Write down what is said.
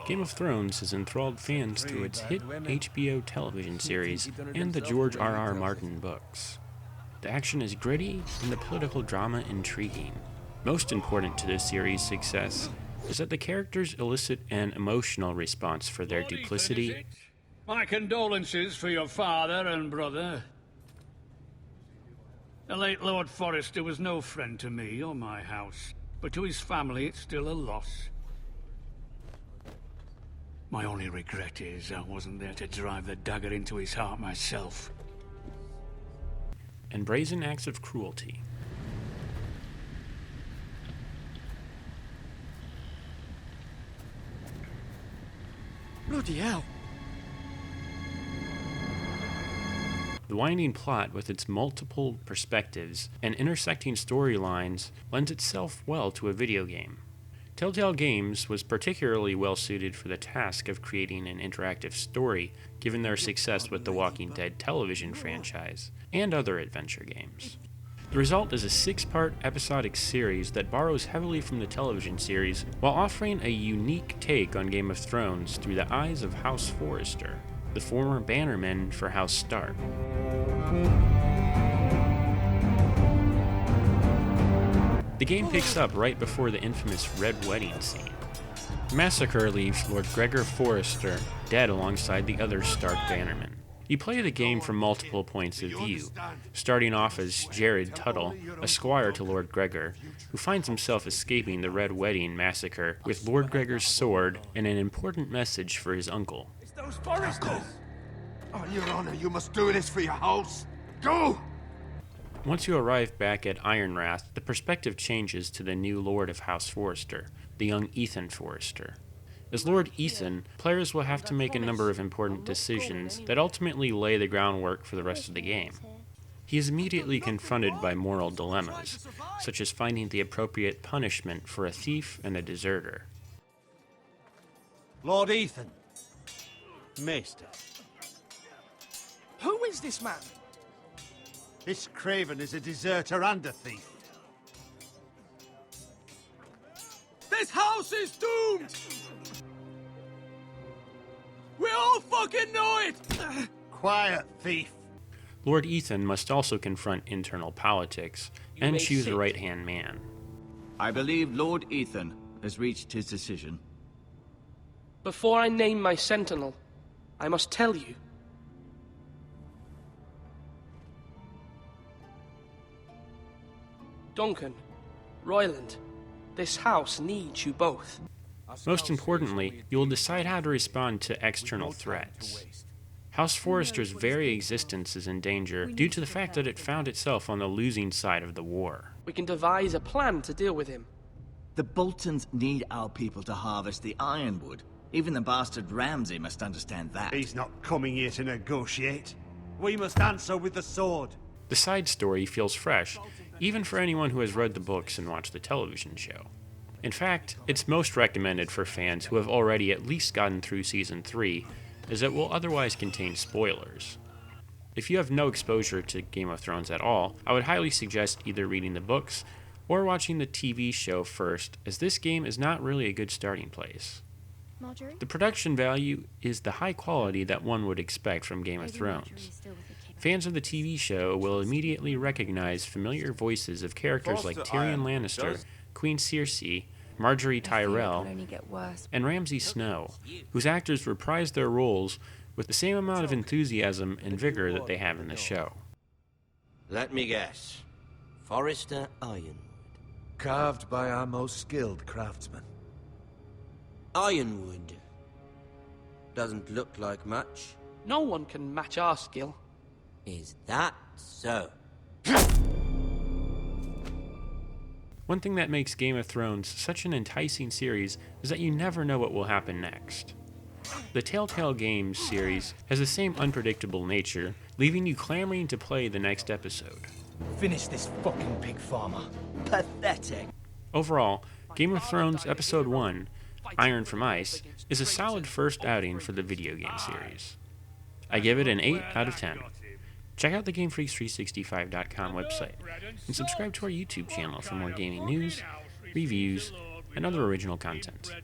Game of Thrones has enthralled fans through its hit HBO television series and the George R.R. Martin books. The action is gritty and the political drama intriguing. Most important to this series' success is that the characters elicit an emotional response for their duplicity. My condolences for your father and brother. The late Lord Forrester was no friend to me or my house, but to his family it's still a loss. My only regret is I wasn't there to drive the dagger into his heart myself. And brazen acts of cruelty. Bloody hell! The winding plot, with its multiple perspectives and intersecting storylines, lends itself well to a video game. Telltale Games was particularly well suited for the task of creating an interactive story, given their success with the Walking Dead television franchise and other adventure games. The result is a 6-part episodic series that borrows heavily from the television series while offering a unique take on Game of Thrones through the eyes of House Forrester, the former bannermen for House Stark. The game picks up right before the infamous Red Wedding scene. The massacre leaves Lord Gregor Forrester dead alongside the other Stark bannermen. You play the game from multiple points of view, starting off as Jared Tuttle, a squire to Lord Gregor, who finds himself escaping the Red Wedding massacre with Lord Gregor's sword and an important message for his uncle. It's those Forresters! On your honor, you must do this for your house. Go! Once you arrive back at Ironrath, the perspective changes to the new Lord of House Forrester, the young Ethan Forrester. As Lord Ethan, players will have to make a number of important decisions that ultimately lay the groundwork for the rest of the game. He is immediately confronted by moral dilemmas, such as finding the appropriate punishment for a thief and a deserter. Lord Ethan. Maester. Who is this man? This craven is a deserter and a thief. This house is doomed! We all fucking know it! Quiet, thief. Lord Ethan must also confront internal politics and choose a right-hand man. I believe Lord Ethan has reached his decision. Before I name my sentinel, I must tell you. Duncan, Royland, this house needs you both. Most importantly, you will decide how to respond to external threats. House Forrester's very existence is in danger due to the fact that it found itself on the losing side of the war. We can devise a plan to deal with him. The Boltons need our people to harvest the ironwood. Even the bastard Ramsay must understand that. He's not coming here to negotiate. We must answer with the sword. The side story feels fresh, even for anyone who has read the books and watched the television show. In fact, it's most recommended for fans who have already at least gotten through Season 3, as it will otherwise contain spoilers. If you have no exposure to Game of Thrones at all, I would highly suggest either reading the books or watching the TV show first, as this game is not really a good starting place. Marjorie? The production value is the high quality that one would expect from Game of Thrones. Fans of the TV show will immediately recognize familiar voices of characters like Tyrion Lannister, Queen Cersei, Marjorie Tyrell, and Ramsay Snow, whose actors reprise their roles with the same amount of enthusiasm and vigor that they have in the show. Let me guess. Forrester Ironwood. Carved by our most skilled craftsmen. Ironwood. Doesn't look like much. No one can match our skill. Is that so? One thing that makes Game of Thrones such an enticing series is that you never know what will happen next. The Telltale Games series has the same unpredictable nature, leaving you clamoring to play the next episode. Finish this fucking pig farmer. Pathetic. Overall, Game of Thrones Episode 1, Iron from Ice, is a solid first outing for the video game series. I give it an 8 out of 10. Check out the GameFreaks365.com website and subscribe to our YouTube channel for more gaming news, reviews, and other original content.